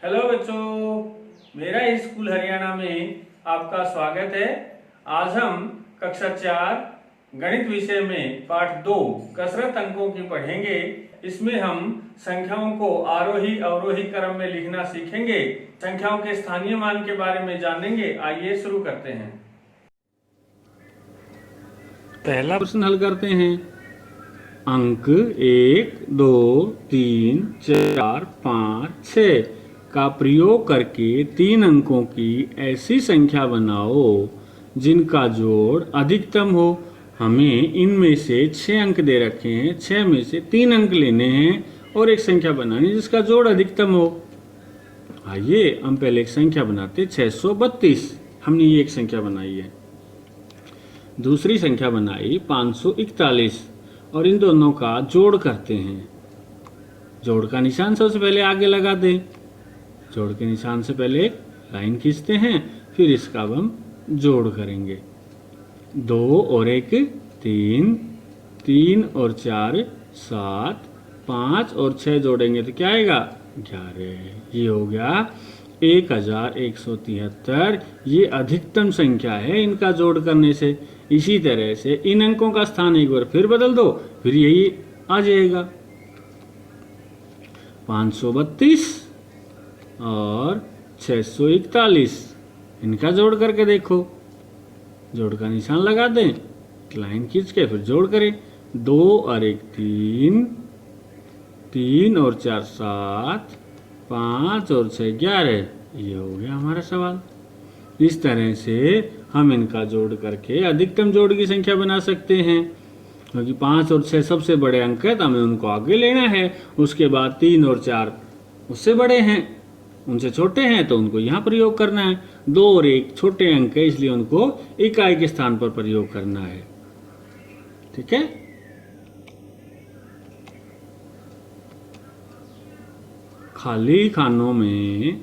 Hello बच्चों, मेरा school Haryana में आपका स्वागत है। आज हम कक्षा 4 गणित विषय में पाठ 2 कसरत अंकों की पढ़ेंगे। इसमें हम संख्याओं को आरोही अवरोही क्रम में लिखना सीखेंगे। संख्याओं के स्थानीय मान के बारे में जानेंगे। आइए शुरू करते हैं। पहला प्रश्न हल करते हैं। अंक 1, 2, 3, 4, 5, 6 का प्रयोग करके 3 अंकों की ऐसी संख्या बनाओ जिनका जोड़ अधिकतम हो। हमें इनमें से 6 अंक दे रखे हैं। 6 में से 3 अंक लेने हैं और एक संख्या बनानी जिसका जोड़ अधिकतम हो। आइए हम पहले एक संख्या बनाते। 632 हमने ये एक संख्या बनाई है। दूसरी संख्या बनाई 541 और इन दोनों का जोड़ करते हैं। जोड़ का निशान सबसे पहले आगे लगा दें। जोड़ के निशान से पहले एक लाइन खींचते हैं, फिर इसका अब हम जोड़ करेंगे। 2 और 1 3, 3 और 4 7, 5 और 6 जोड़ेंगे तो क्या आएगा 11। ये हो गया 1173। ये अधिकतम संख्या है इनका जोड़ करने से। इसी तरह से इन अंकों का स्थान एक बार फिर बदल दो, फिर यही आ जाएगा 532 और 641। इनका जोड़ करके देखो। जोड़ का निशान लगा दें, लाइन खींच के फिर जोड़ करें। 2 और 1 3, 3 और 4 7, 5 और 6 11। ये हो गया हमारा सवाल। इस तरह से हम इनका जोड़ करके अधिकतम जोड़ की संख्या बना सकते हैं। क्योंकि 5 और 6 सबसे बड़े अंक है तो हमें उनको आगे लेना है। उसके बाद 3 और 4 उससे बड़े हैं, उनसे छोटे हैं तो उनको यहाँ प्रयोग करना है। 2 और 1 छोटे अंक है इसलिए उनको इकाई के स्थान पर प्रयोग करना है। ठीक है। खाली खानों में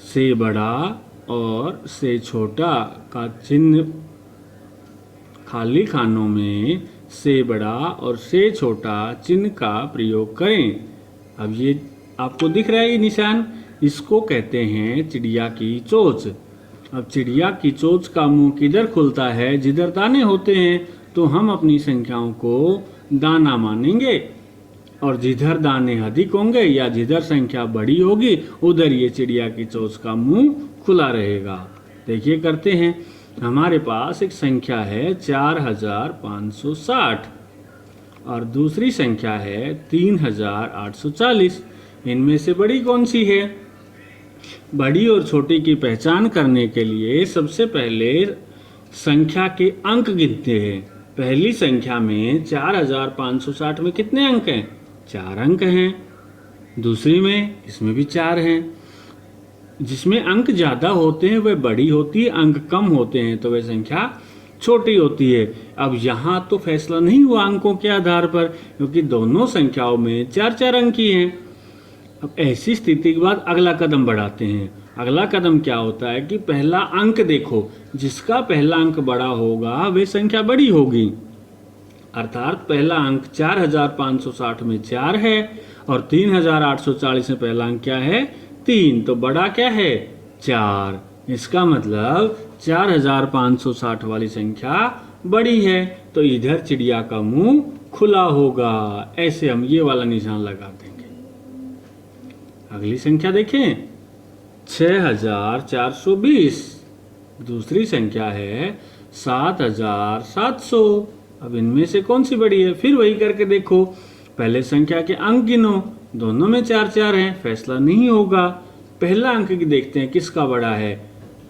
से बड़ा और से छोटा का चिन्ह। खाली खानों में से बड़ा और से छोटा चिन्ह का प्रयोग करें। अब ये आपको दिख रहा है ये निशान, इसको कहते हैं चिड़िया की चोंच। अब चिड़िया की चोंच का मुंह किधर खुलता है? जिधर दाने होते हैं तो हम अपनी संख्याओं को दाना मानेंगे, और जिधर दाने अधिक होंगे या जिधर संख्या बड़ी होगी उधर ये चिड़िया की चोंच का मुंह खुला रहेगा। देखिए करते हैं। हमारे पास एक संख्या है 4560 और दूसरी संख्या है 3840। इनमें से बड़ी कौन सी है? बड़ी और छोटी की पहचान करने के लिए सबसे पहले संख्या के अंक गिनते हैं। पहली संख्या में 4560 में कितने अंक हैं? 4 अंक हैं। दूसरी में इसमें भी 4 हैं। जिसमें अंक ज्यादा होते हैं वह बड़ी होती है, अंक कम होते हैं तो वह संख्या छोटी होती है। अब यहाँ तो फैसला नहीं हुआ अंकों के आधार पर, क्योंकि दोनों संख्याओं में 4-4 अंक ही हैं। अब ऐसी स्थिति के बाद अगला कदम बढ़ाते हैं। अगला कदम क्या होता है कि पहला अंक देखो, जिसका पहला अंक बड़ा होगा वह संख्या बड़ी होगी। अर्थात पहला अंक 4560 में 4 है और 3840 में पहला अंक क्या है? 3। तो बड़ा क्या है? 4। इसका मतलब 4560 वाली संख्या बड़ी है, तो इधर चिड़िया का मुंह खुला होगा। ऐसे हम ये वाला निशान लगा देंगे। अगली संख्या देखें 6420। दूसरी संख्या है 7700। अब इनमें से कौन सी बड़ी है? फिर वही करके देखो। पहले संख्या के अंक गिनो, दोनों में 4-4 हैं, फैसला नहीं होगा। पहला अंक की देखते हैं किसका बड़ा है।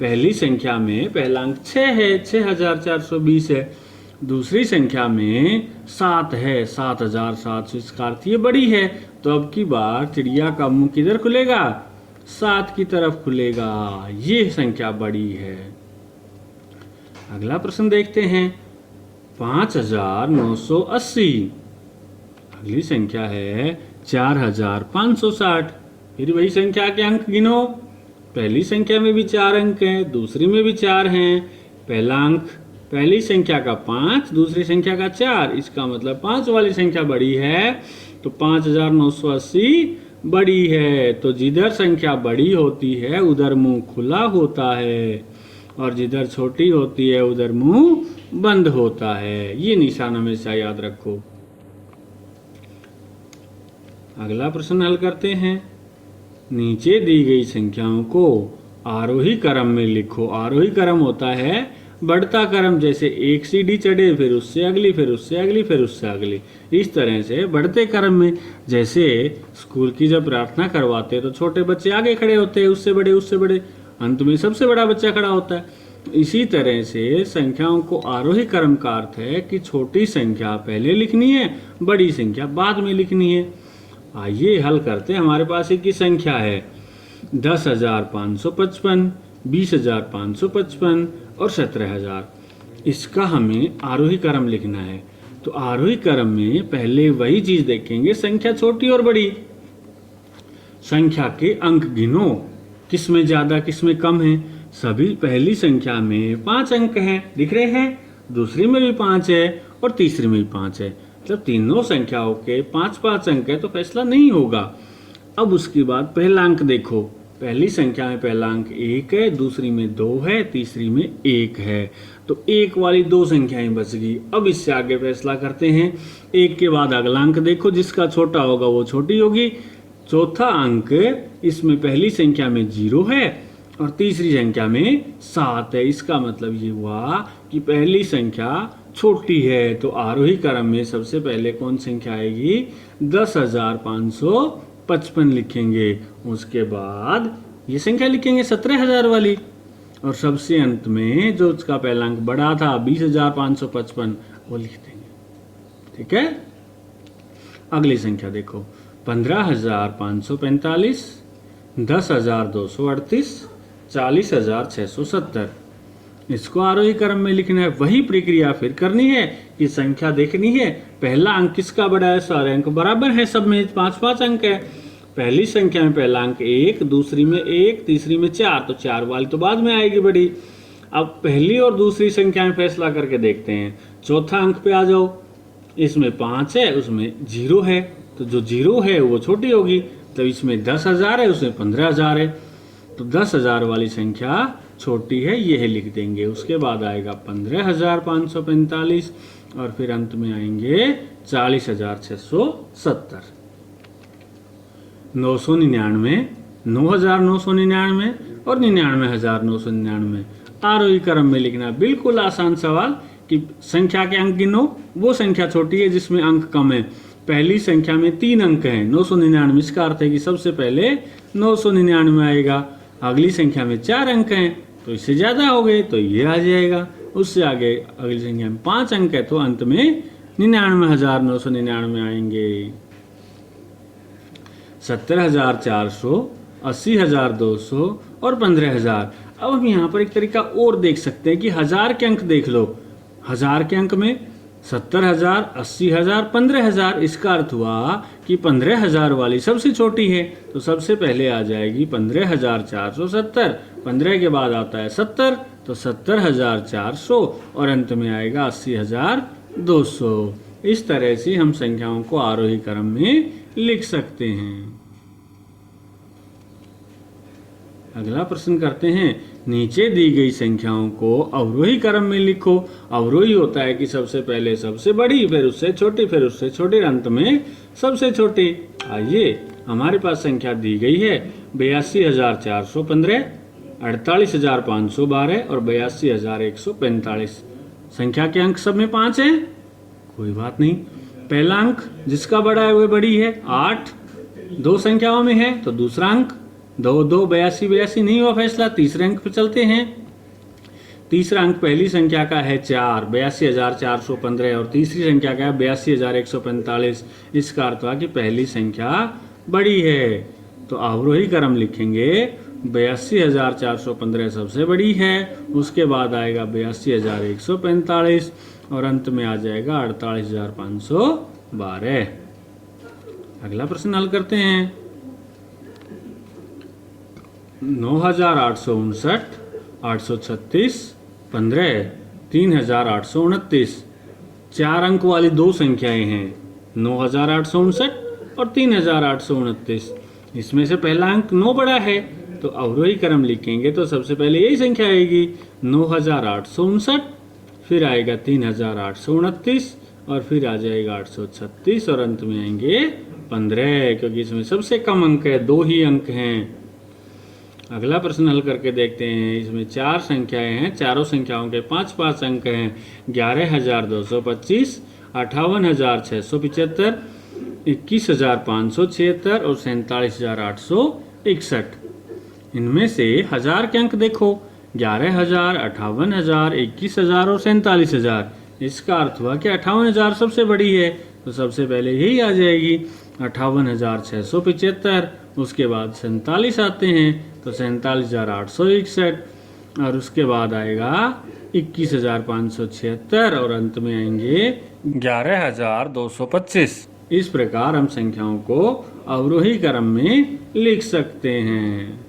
पहली संख्या में पहला अंक 6 है, 6420 है। दूसरी संख्या में 7 है, 7700। इसका अर्थ ये बड़ी है। तो अब की बार चिड़िया का मुंह किधर खुलेगा? 7 की तरफ खुलेगा। ये संख्या बड़ी है। अगला प्रश्न देखते हैं 5980। अगली संख्या है 4560। फिर वही संख्या के अंक गिनो। पहली संख्या में भी 4 अंक हैं, दूसरी में भी 4 हैं। पहला अंक पहली संख्या का 5, दूसरी संख्या का 4। इसका मतलब 5 वाली संख्या बड़ी है। तो 5980 बड़ी है। तो जिधर संख्या बड़ी होती है उधर मुंह खुला होता है और जिधर छोटी होती है उधर मुंह बंद होता है। ये निशान हमेशा याद रखो। अगला प्रश्न हल करते हैं। नीचे दी गई संख्याओं को आरोही क्रम में लिखो। आरोही क्रम होता है बढ़ता क्रम, जैसे एक सीढ़ी चढ़े फिर उससे अगली फिर उससे अगली फिर उससे अगली, इस तरह से बढ़ते क्रम में। जैसे स्कूल की जब प्रार्थना करवाते हैं तो छोटे बच्चे आगे खड़े होते हैं, उससे बड़े, अंत में सबसे बड़ा बच्चा खड़ा होता है। इसी तरह से संख्याओं को आरोही क्रम का अर्थ है कि छोटी संख्या पहले लिखनी है, बड़ी संख्या बाद में लिखनी है। आइए हल करते हैं। हमारे पास एक ही संख्या है 10,555, 20,555 और 17,000। इसका हमें आरोही क्रम लिखना है। तो आरोही क्रम में पहले वही चीज देखेंगे, संख्या छोटी और बड़ी। संख्या के अंक गिनो, किसमें ज्यादा किसमें कम है। सभी पहली संख्या में 5 अंक हैं, दिख रहे हैं, दूसरी में भी 5 है और तीसरी में भी 5 है। मतलब तीनों संख्याओं के 5-5 अंक है, तो फैसला नहीं होगा। अब उसके बाद पहला अंक देखो। पहली संख्या में पहला अंक 1 है, दूसरी में 2 है, तीसरी में 1 है। तो 1 वाली 2 संख्याएं बच गई। अब इससे आगे फैसला करते हैं। 1 के बाद अगला अंक देखो, जिसका छोटा होगा वो छोटी होगी। चौथा अंक, इसमें पहली संख्या में 0 है और तीसरी संख्या में 7 है। इसका मतलब ये हुआ कि पहली संख्या छोटी है। तो आरोही क्रम में सबसे पहले कौन संख्या आएगी? 10,555 लिखेंगे। उसके बाद ये संख्या लिखेंगे 17,000 वाली, और सबसे अंत में जो उसका पहला अंक बड़ा था 20,555 वो लिख देंगे। ठीक है। अगली संख्या देखो, 15,545, 10,238, 40,670। इसको आरोही क्रम में लिखना है। वही प्रक्रिया फिर करनी है कि संख्या देखनी है, पहला अंक किसका बड़ा है। सारे अंक बराबर है, सब में 5-5 अंक है। पहली संख्या में पहला अंक 1, दूसरी में 1, तीसरी में 4, तो 4 वाली तो बाद में आएगी बड़ी। अब पहली और दूसरी संख्या में फैसला करके देखते हैं। चौथा अंक पे आ जाओ, इसमें 5 है, उसमें 0 है, तो जो 0 है वो छोटी होगी। तो इसमें 10,000 है, उसमें 15,000 है, तो 10,000 वाली संख्या छोटी है, ये लिख देंगे। उसके बाद आएगा 15,545 और फिर अंत में आएंगे 40,670। 999, 9,999 और 99,999 आरोही क्रम में लिखना। बिल्कुल आसान सवाल कि संख्या के अंक गिनो, वो संख्या छोटी है जिसमें अंक कम है। पहली संख्या में 3 अंक हैं, 999, इसका अर्थ है कि सबसे पहले 999 आएगा। अगली संख्या में 4 अंक हैं, तो इससे ज्यादा हो गए तो ये आ जाएगा। उससे आगे अगली संख्या में 5 अंक है, तो अंत में 99,999 आएंगे। 70,400, 80,200 और 15,000। अब हम यहाँ पर एक तरीका और देख सकते हैं कि 1000 के अंक देख लो। 1000 के अंक में 70,000, 80,000, 15,000। इसका अर्थ हुआ कि 15,000 वाली सबसे छोटी है, तो सबसे पहले आ जाएगी 15,470। 15 के बाद आता है 70, तो 70,400 और अंत में आएगा 80,200। इस तरह से हम संख्याओं को आरोही क्रम में लिख सकते हैं। अगला प्रश्न करते हैं। नीचे दी गई संख्याओं को अवरोही क्रम में लिखो। अवरोही होता है कि सबसे पहले सबसे बड़ी, फिर उससे छोटी, फिर उससे छोटी, अंत में सबसे छोटी। आइए, हमारे पास संख्या दी गई है 82,415, 48,512 और 82,145। संख्या के अंक सब में 5 हैं, कोई बात नहीं। पहला अंक जिसका बड़ा है वह बड़ी है, 8 2 संख्याओं में है, तो दूसरा अंक 2 2 82 नहीं हुआ फैसला। तीसरे अंक पे चलते हैं। तीसरा अंक पहली संख्या का है 4, 82,415 और तीसरी संख्या का है 82,145। इसका अर्थ हुआ कि पहली संख्या बड़ी है, तो अवरोही क्रम लिखेंगे। 82,415 सबसे बड़ी है, उसके बाद आएगा 82,145 और अंत में आ जाएगा 48,512। अगला प्रश्न हल करते हैं। 9,859, 836, 15, 3,829। 4 अंक वाली 2 संख्याएं हैं, 9,859 और 3,829। इसमें से पहला अंक 9 बड़ा है, तो अवरोही क्रम लिखेंगे तो सबसे पहले यही संख्या आएगी 9859, फिर आएगा 3829 और फिर आ जाएगा 836 और अंत में आएंगे 15, क्योंकि इसमें सबसे कम अंक है, 2 ही अंक हैं। अगला प्रश्न हल करके देखते हैं। इसमें 4 संख्याएं हैं, चारों संख्याओं के 5-5 अंक हैं। 11,225, 58,675, 21,576 और 47,861। इनमें से 1000 के अंक देखो, 11,000, 58,000, 21,000 और 47,000। इसका अर्थ हुआ कि 58,000 सबसे बड़ी है, तो सबसे पहले यही आ जाएगी 58,675। उसके बाद 47 आते हैं, तो 47,861 और उसके बाद आएगा 21,576 और अंत में आएंगे 11,225। इस प्रकार हम संख्याओं को अवरोही क्रम में लिख सकते हैं।